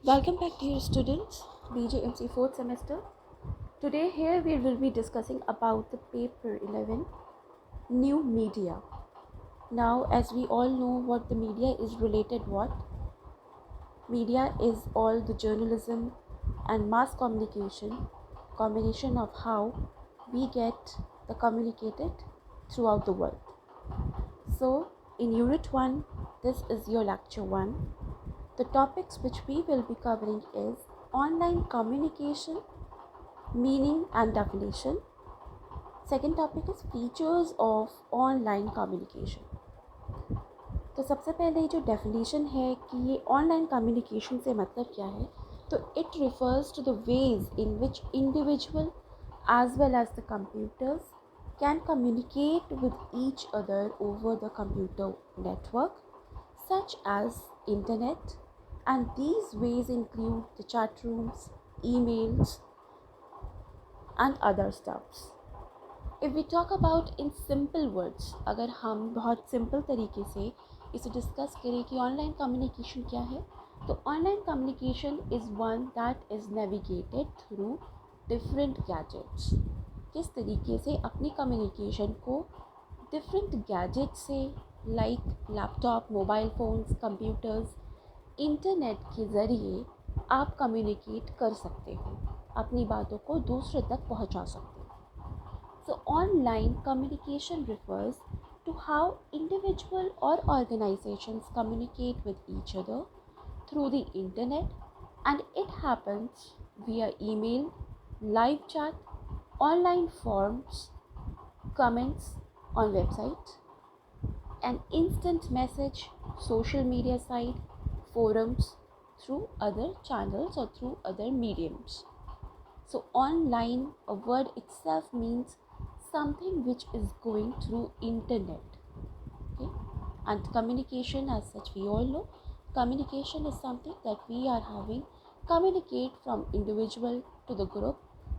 Welcome back, dear students. BJMC 4th semester. Today here we will be discussing about the paper 11, new media. Now, as we all know what the media is related what? Media is all the journalism and mass communication combination of how we get the communicated throughout the world. So, in unit 1, this is your lecture 1. The topics which we will be covering is online communication, meaning and definition. Second topic is features of online communication. तो सबसे पहले जो definition है कि ये online communication से मतलब क्या है, तो it refers to the ways in which individual as well as the computers can communicate with each other over the computer network such as internet, and these ways include the chat rooms, emails and other stuffs. If we talk about in simple words, अगर हम बहुत simple तरीके से इसे discuss करें कि online communication क्या है, तो online communication is one that is navigated through different gadgets. किस तरीके से अपनी कम्युनिकेशन को डिफरेंट गैजेट से like laptop, mobile phones, computers, internet के ज़रिए आप कम्युनिकेट कर सकते हो, अपनी बातों को दूसरे तक पहुंचा सकते हो. So, online communication refers to how individual or organizations communicate with each other through the internet, and it happens via email, live chat, online forums, comments on websites, an instant message, social media site, forums, through other channels or through other mediums. So online, a word itself means something which is going through internet. Okay, and communication as such, we all know communication is something that we are having, communicate from individual to the group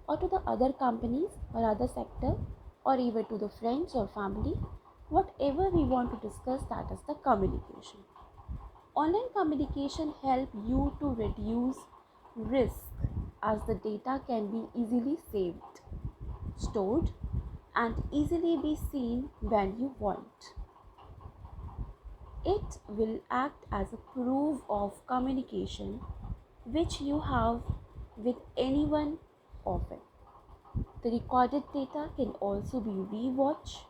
or to the other companies or other sector or even to the friends or family. Whatever we want to discuss, that is the communication. Online communication help you to reduce risk as the data can be easily saved, stored and easily be seen when you want. It will act as a proof of communication which you have with anyone often. The recorded data can also be rewatched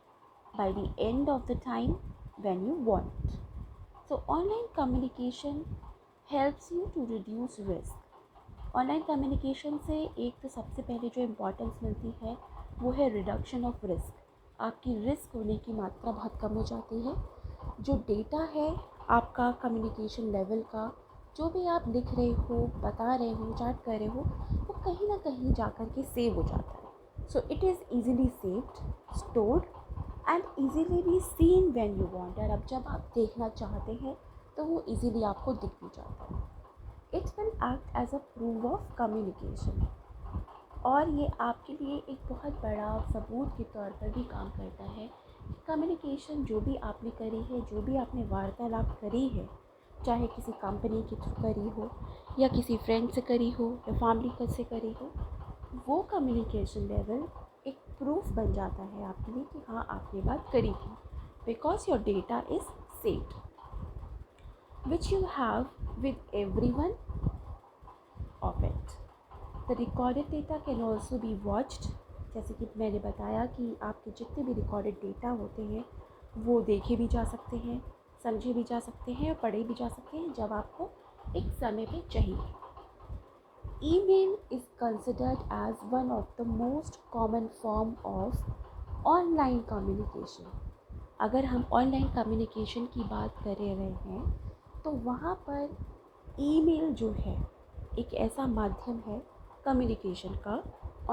by the end of the time when you want. So online communication helps you to reduce risk. Online communication से एक तो सबसे पहले जो importance मिलती है वो है रिडक्शन ऑफ रिस्क. आपकी रिस्क होने की मात्रा बहुत कम हो जाती है. जो डेटा है आपका कम्युनिकेशन लेवल का, जो भी आप लिख रहे हो, बता रहे हो, चैट कर रहे हो, वो कहीं ना कहीं जा कर के सेव हो जाता है. So it is easily saved, stored and easily be seen when you want. और अब जब आप देखना चाहते हैं तो वो ईजिली आपको दिख भी जाता है. It will act as a proof of communication, और ये आपके लिए एक बहुत बड़ा सबूत के तौर पर भी काम करता है कि कम्युनिकेशन जो भी आपने करी है, जो भी आपने वार्तालाप करी है, चाहे किसी कंपनी के थ्रू करी हो या किसी फ्रेंड से करी हो या फैमिली से करी हो, वो कम्युनिकेशन लेवल एक प्रूफ बन जाता है आपके लिए कि हाँ आपने बात करी थी, because your data is saved which you have with everyone of it. The recorded data can also be watched. जैसे कि मैंने बताया कि आपके जितने भी रिकॉर्डेड डेटा होते हैं वो देखे भी जा सकते हैं, समझे भी जा सकते हैं और पढ़े भी जा सकते हैं जब आपको एक समय पे चाहिए. Email is considered as one of the most common form of online communication. अगर हम ऑनलाइन कम्युनिकेशन की बात कर रहे हैं तो वहाँ पर ईमेल जो है एक ऐसा माध्यम है कम्युनिकेशन का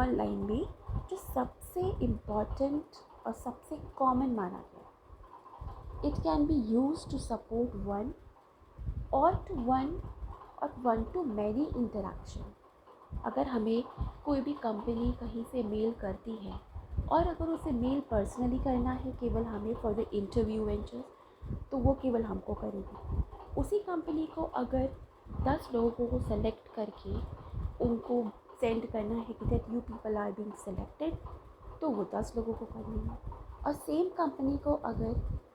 ऑनलाइन में जो सबसे इम्पॉर्टेंट और सबसे कॉमन माना गया. It can be use to support one to one और वन टू मैनी इंटरेक्शन. अगर हमें कोई भी कंपनी कहीं से मेल करती है और अगर उसे मेल पर्सनली करना है केवल हमें फॉर द इंटरव्यू वेंचर्स, तो वो केवल हमको करेगी. उसी कंपनी को अगर 10 लोगों को सेलेक्ट करके उनको सेंड करना है कि that you people are being selected, तो वो 10 लोगों को करनी है। और सेम कंपनी को अगर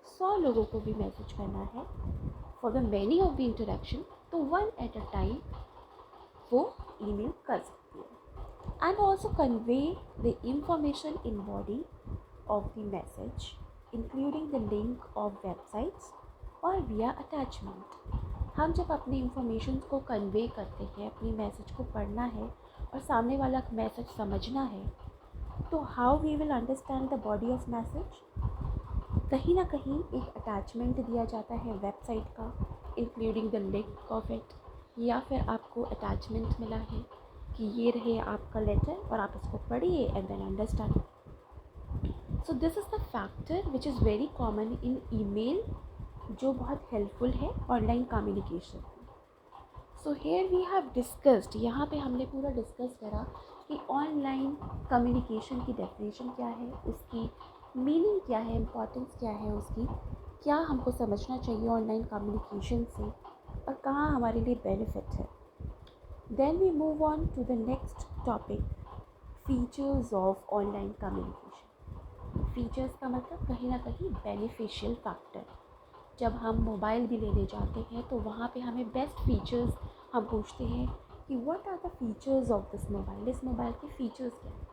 100 लोगों को भी मैसेज करना है for the many of the interaction, तो वन एट अ टाइम वो ईमेल कर सकती है। And also convey the information in body of the message including the link of websites और विया अटैचमेंट। हम जब अपनी इंफॉर्मेशन को कन्वे करते हैं, अपनी मैसेज को पढ़ना है और सामने वाला मैसेज समझना है, तो how we will understand the body of message. कहीं ना कहीं एक अटैचमेंट दिया जाता है वेबसाइट का including the link of it, या फिर आपको अटैचमेंट मिला है कि ये रहे आपका लेटर और आप इसको पढ़िए and then understand. So this is the factor which is very common in email, जो बहुत हेल्पफुल है online communication. So here we have discussed, यहाँ पे हमने पूरा डिस्कस करा कि ऑनलाइन कम्युनिकेशन की डेफिनेशन क्या है, उसकी मीनिंग क्या है, इम्पॉर्टेंस क्या है उसकी, क्या हमको समझना चाहिए ऑनलाइन कम्युनिकेशन से और कहाँ हमारे लिए बेनिफिट है। Then we move on to the next topic, features of online communication. Features का मतलब कहीं ना कहीं बेनिफिशियल फैक्टर। जब हम मोबाइल भी लेने जाते हैं तो वहाँ पे हमें बेस्ट फीचर्स हम पूछते हैं कि what are the features of this mobile, इस मोबाइल के फ़ीचर्स क्या हैं।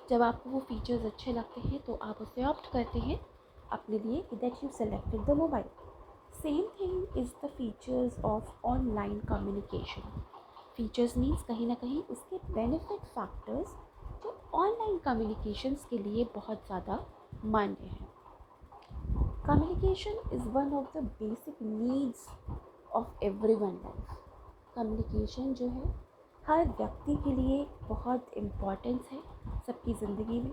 जब आपको वो फीचर्स अच्छे लगते हैं तो आप उसे ऑप्ट करते हैं अपने लिए कि that you selected the mobile. Same thing is the features of online communication. Features means कहीं ना कहीं उसके बेनिफिट फैक्टर्स जो ऑनलाइन कम्युनिकेशंस के लिए बहुत ज़्यादा मान्य हैं। Communication is one of the basic needs of everyone life. Communication जो है हर व्यक्ति के लिए बहुत इम्पॉर्टेंस है सबकी ज़िंदगी में,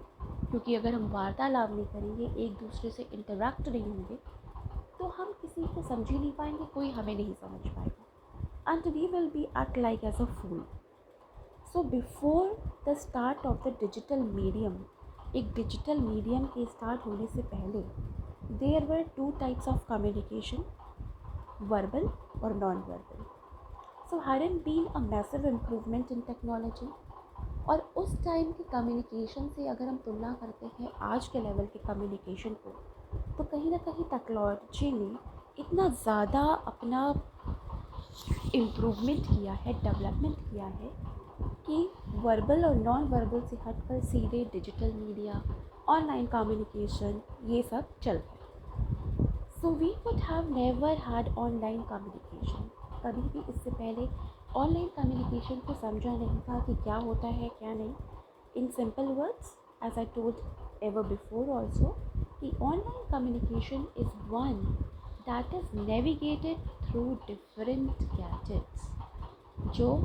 क्योंकि अगर हम वार्तालाप नहीं करेंगे, एक दूसरे से इंटरेक्ट नहीं होंगे, तो हम किसी को समझ ही नहीं पाएंगे, कोई हमें नहीं समझ पाएगा, and we will be act like as a fool. So before the start of the digital medium, एक डिजिटल मीडियम के स्टार्ट होने से पहले there were 2 types of communication, verbal और non verbal. So hadn't been a massive improvement in technology. और उस time के communication से अगर हम तुलना करते हैं आज के लेवल के कम्युनिकेशन को, तो कहीं ना कहीं टेक्नोलॉजी ने इतना ज़्यादा अपना इम्प्रूवमेंट किया है, डेवलपमेंट किया है कि वर्बल और नॉन वर्बल से हटकर सीधे डिजिटल मीडिया, ऑनलाइन कम्युनिकेशन ये सब चल रहा है। So we would have never had online communication. कभी भी इससे पहले ऑनलाइन कम्युनिकेशन को समझा नहीं था कि क्या होता है क्या नहीं। In simple words, as I told ever before also, कि online communication is one that is navigated through different gadgets, जो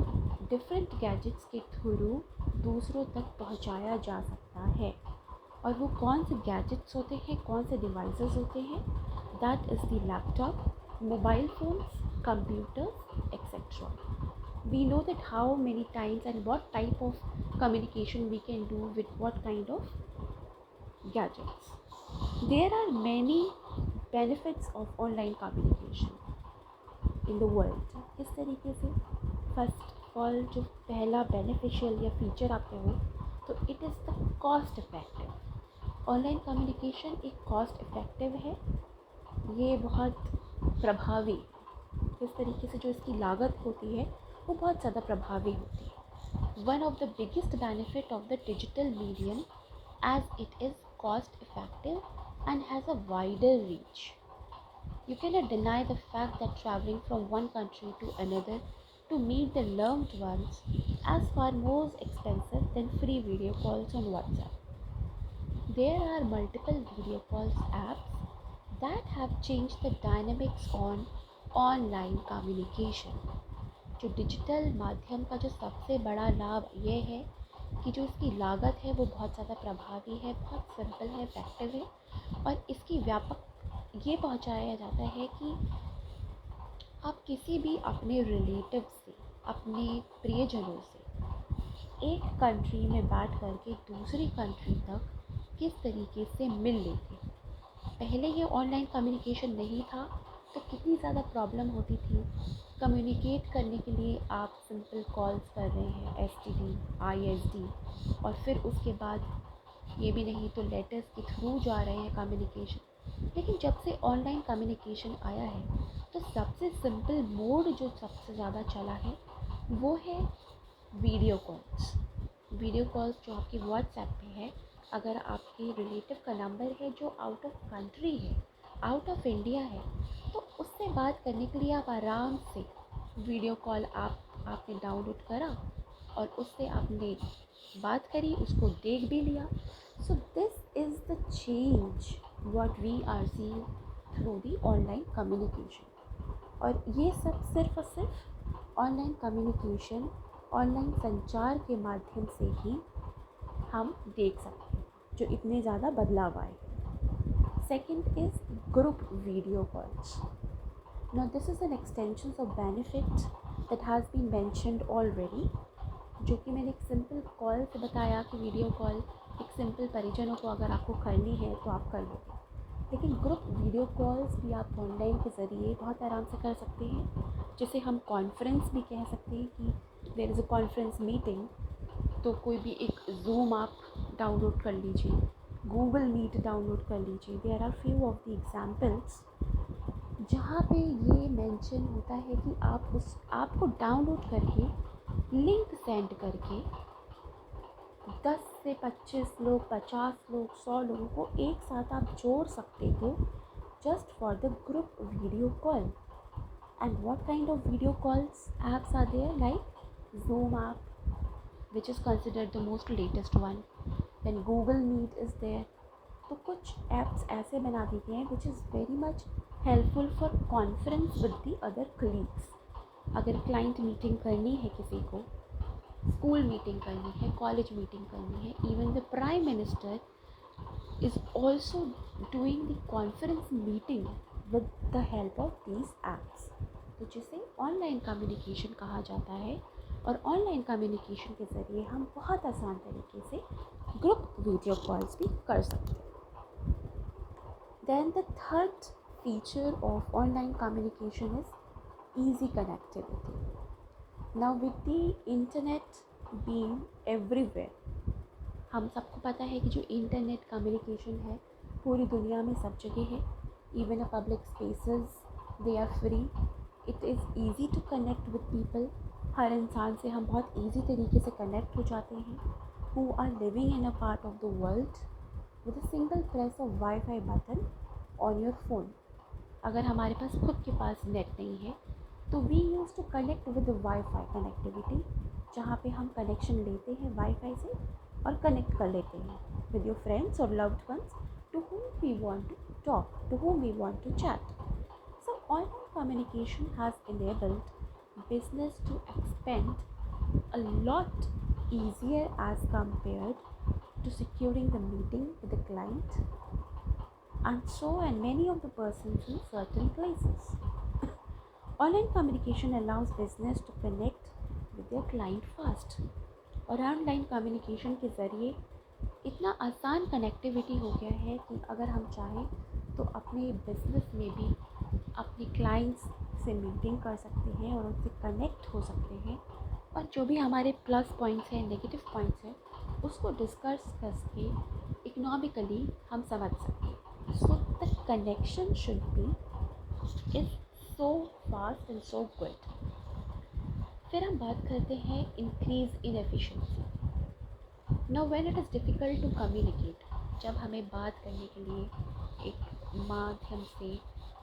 डिफरेंट गैजेट्स के थ्रू दूसरों तक पहुंचाया जा सकता है। और वो कौन से गैजेट्स होते हैं, कौन से डिवाइसेस होते हैं, that is the laptop, mobile phones, computers, etc. We know that how many times and what type of communication we can do with what kind of gadgets. There are many benefits of online communication in the world. इस तरीके से first of all जो पहला beneficial या feature आप कहो तो it is the cost effective. Online communication एक कॉस्ट इफ़ेक्टिव है, ये बहुत प्रभावी, इस तरीके से जो इसकी लागत होती है वो बहुत ज़्यादा प्रभावी होती है। One of the biggest benefit of the digital medium as it is cost effective and has a wider reach. You can not deny the fact that travelling from one country to another to meet the loved ones as far more expensive than free video calls on WhatsApp. There are multiple video calls apps that have changed the dynamics on online communication. जो digital माध्यम का जो सबसे बड़ा लाभ ये है कि जो इसकी लागत है वो बहुत ज़्यादा प्रभावी है, बहुत सिंपल है, इफेक्टिव है, और इसकी व्यापक ये पहुंचाया जाता है कि आप किसी भी अपने रिलेटिव से, अपने प्रियजनों से एक कंट्री में बैठ करके दूसरी कंट्री तक किस तरीके से मिल लेते। पहले ये ऑनलाइन कम्युनिकेशन नहीं था तो कितनी ज़्यादा प्रॉब्लम होती थी। कम्युनिकेट करने के लिए आप सिंपल कॉल्स कर रहे हैं, एसटीडी, आईएसडी, और फिर उसके बाद ये भी नहीं तो लेटर्स के थ्रू जा रहे हैं कम्युनिकेशन। लेकिन जब से ऑनलाइन कम्युनिकेशन आया है तो सबसे सिंपल मोड जो सबसे ज़्यादा चला है वो है वीडियो कॉल्स। वीडियो कॉल्स जो आपकी व्हाट्सएप पे है, अगर आपके रिलेटिव का नंबर है जो आउट ऑफ कंट्री है, आउट ऑफ इंडिया है, तो उससे बात करने के लिए आप आराम से वीडियो कॉल आपने डाउनलोड करा और उससे आपने बात करी, उसको देख भी लिया। So this is the change what we are seeing through the online communication. और ये सब सिर्फ और सिर्फ ऑनलाइन कम्युनिकेशन, ऑनलाइन संचार के माध्यम से ही हम देख सकते हैं जो इतने ज़्यादा बदलाव आए। Second is group video calls. Now this is an extension of benefit that has been mentioned already, जो कि मैंने एक सिंपल कॉल से बताया कि वीडियो कॉल एक सिंपल परिजनों को अगर आपको करनी है तो आप कर लोगे। लेकिन ग्रुप वीडियो कॉल्स भी आप ऑनलाइन के ज़रिए बहुत आराम से कर सकते हैं, जिसे हम कॉन्फ्रेंस भी कह सकते हैं कि there is a conference meeting. तो कोई भी एक जूम आप डाउनलोड कर लीजिए, गूगल मीट डाउनलोड कर लीजिए। There are few of the examples जहाँ पे ये मेंशन होता है कि आपको डाउनलोड करके लिंक सेंड करके 10 से 25 लोग, 50 लोग, 100 लोगों को एक साथ आप जोड़ सकते हो just for the group video call. And what kind of video calls apps are there? Like Zoom app, which is considered the most latest one. Then Google Meet is there. तो कुछ apps ऐसे बना दी गए हैं which is very much helpful for conference with the other colleagues. अगर client meeting करनी है किसी को, स्कूल मीटिंग करनी है, कॉलेज मीटिंग करनी है, even the prime minister is also doing the conference meeting with the help of these apps, तो जिसे ऑनलाइन कम्युनिकेशन कहा जाता है। और ऑनलाइन कम्युनिकेशन के ज़रिए हम बहुत आसान तरीके से ग्रुप वीडियो कॉल्स भी कर सकते हैं। Then the third feature of online communication is easy connectivity. Now with the internet being everywhere, हम सबको पता है कि जो इंटरनेट कम्युनिकेशन है पूरी दुनिया में सब जगह है। Even a public spaces they are free. It is easy to connect with people. हर इंसान से हम बहुत ईजी तरीके से कनेक्ट हो जाते हैं who are living in a part of the world with a single press of wifi button on your phone. अगर हमारे पास खुद के पास नेट नहीं है तो we use to connect with wifi connectivity, जहाँ पे हम कनेक्शन लेते हैं वाईफाई से और कनेक्ट कर लेते हैं विद योर फ्रेंड्स और loved ones to whom we want to talk, to whom we want to chat. So online communication has enabled business to expand a lot easier as compared to securing the meeting with the client and many of the persons in certain places. Online communication allows business to connect with their client fast. और online communication के ज़रिए इतना आसान connectivity हो गया है कि अगर हम चाहें तो अपने बिजनेस में भी अपने क्लाइंट्स से मीटिंग कर सकते हैं और उनसे कनेक्ट हो सकते हैं, और जो भी हमारे प्लस पॉइंट्स हैं, नेगेटिव पॉइंट्स हैं, उसको डिस्कस करके इकोनॉमिकली हम समझ सकते हैं। So the connection should be is so fast and so good. फिर हम बात करते हैं increase in efficiency. Now when it is difficult to communicate, जब हमें बात करने के लिए एक माध्यम से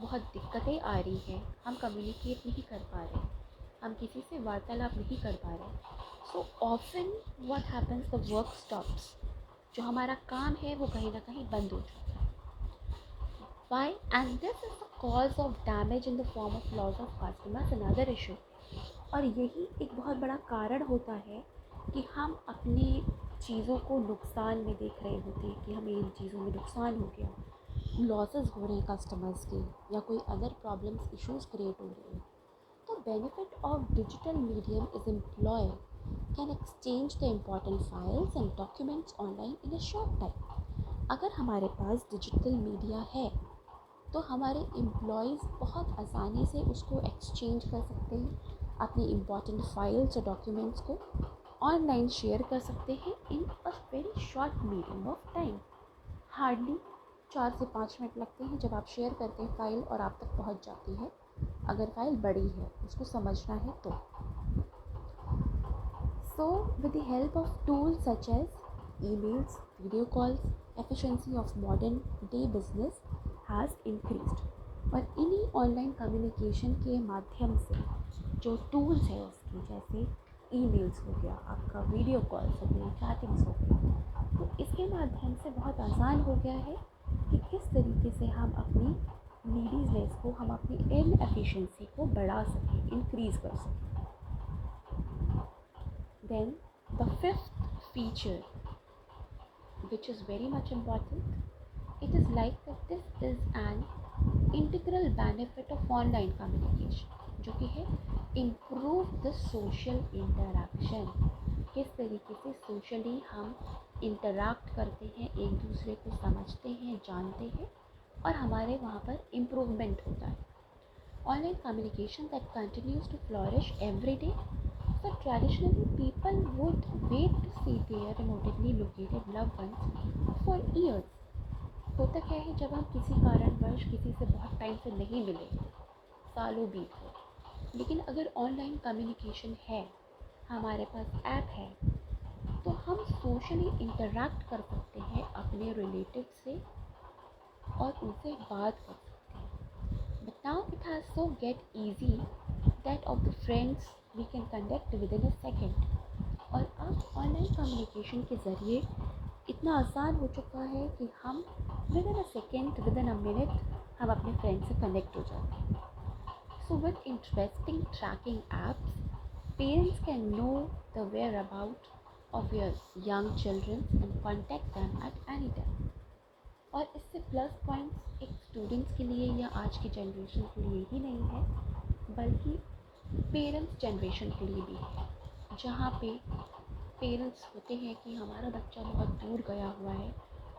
बहुत दिक्कतें आ रही हैं, हम कम्युनिकेट नहीं कर पा रहे, हम किसी से वार्तालाप नहीं कर पा रहे, so often what happens, the work stops. जो हमारा काम है वो कहीं ना कहीं बंद हो जाता है। Why? And this is the cause of damage in the form of loss of customers and other issue. और यही एक बहुत बड़ा कारण होता है कि हम अपनी चीज़ों को नुकसान में देख रहे होते हैं कि हमें इन चीज़ों में नुकसान हो गया, लॉसेस हो रहे हैं कस्टमर्स के, या कोई अदर प्रॉब्लम्स, इश्यूज क्रिएट हो रहे हैं। तो benefit of digital medium is employ can exchange the important files and documents online in a short time. अगर हमारे पास डिजिटल मीडिया है तो हमारे एम्प्लॉयज़ बहुत आसानी से उसको एक्सचेंज कर सकते हैं, अपनी इम्पॉर्टेंट फाइल्स और डॉक्यूमेंट्स को ऑनलाइन शेयर कर सकते हैं in a very short medium of time. Hardly 4 से 5 मिनट लगते हैं जब आप शेयर करते हैं फ़ाइल और आप तक पहुंच जाती है, अगर फ़ाइल बड़ी है उसको समझना है तो। So with the help of tools such as emails, video calls, efficiency of modern day business has increased। और इन्हीं ऑनलाइन कम्युनिकेशन के माध्यम से जो टूल्स है उसकी, जैसे ईमेल्स हो गया, आपका वीडियो कॉल्स हो गया, चैटिंग्स हो गया, तो इसके माध्यम से बहुत आसान हो गया है कि किस तरीके से हम अपनी नीडीनेस को, हम अपनी इनएफिशिएंसी को बढ़ा सकें, इंक्रीज़ कर सकें। Then the fifth feature, which is very much important, it is like that this is an integral benefit of online communication, जो कि है improve the social interaction। किस तरीके से सोशली हम इंटरैक्ट करते हैं, एक दूसरे को समझते हैं, जानते हैं और हमारे वहाँ पर इम्प्रूवमेंट होता है। Online communication that continues to flourish every day। So traditionally people would wait to see their remotely located loved ones for years। होता क्या है, जब हम किसी कारणवश किसी से बहुत टाइम से नहीं मिले, सालों बीत गए, लेकिन अगर ऑनलाइन कम्युनिकेशन है, हमारे पास ऐप है, तो हम सोशली इंटरैक्ट कर सकते हैं अपने रिलेटिव से और उनसे बात कर सकते हैं। But now it has so get easy that of the friends we can conduct within a second। और अब ऑनलाइन कम्युनिकेशन के ज़रिए इतना आसान हो चुका है कि हम within a second, within a minute हम अपने फ्रेंड से कनेक्ट हो जाते हैं। So with interesting tracking apps, parents can know the whereabouts of your young children and contact them at any time. और इससे plus points एक students के लिए या आज की जनरेशन के लिए ही नहीं है, बल्कि पेरेंट्स जनरेशन के लिए भी है, जहाँ पे पेरेंट्स होते हैं कि हमारा बच्चा बहुत दूर गया हुआ है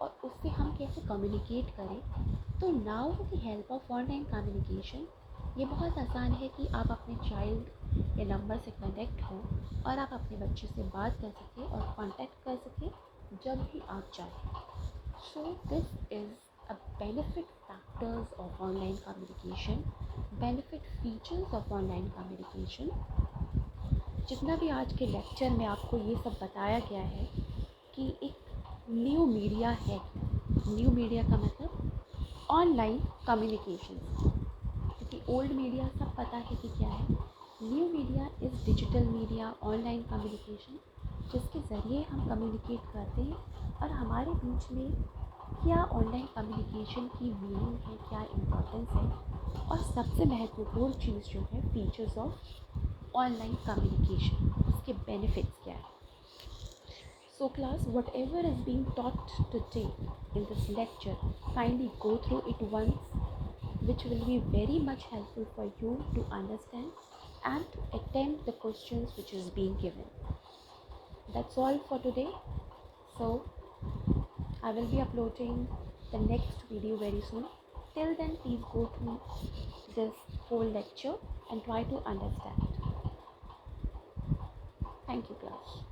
और उससे हम कैसे कम्युनिकेट करें। तो now with the help of online communication ये बहुत आसान है कि आप अपने चाइल्ड के नंबर से कनेक्ट हो और आप अपने बच्चे से बात कर सकें और कांटेक्ट कर सकें जब भी आप चाहें। So this is a benefit factors of online communication, benefit features of online communication। जितना भी आज के लेक्चर में आपको ये सब बताया गया है कि एक न्यू मीडिया है, न्यू मीडिया का मतलब ऑनलाइन कम्युनिकेशन, क्योंकि ओल्ड मीडिया सब पता है कि क्या है। New media is digital media, online communication, जिसके ज़रिए हम कम्युनिकेट करते हैं और हमारे बीच में क्या ऑनलाइन कम्युनिकेशन की मीनिंग है, क्या इम्पोर्टेंस है, और सबसे महत्वपूर्ण चीज़ जो है फीचर्स ऑफ ऑनलाइन कम्युनिकेशन, उसके बेनिफिट्स क्या है। So class, whatever is being taught today in this lecture, kindly go through it once, which will be very much helpful for you to understand and to attempt the questions which is being given. That's all for today. So I will be uploading the next video very soon. Till then, please go through this whole lecture and try to understand. Thank you, class.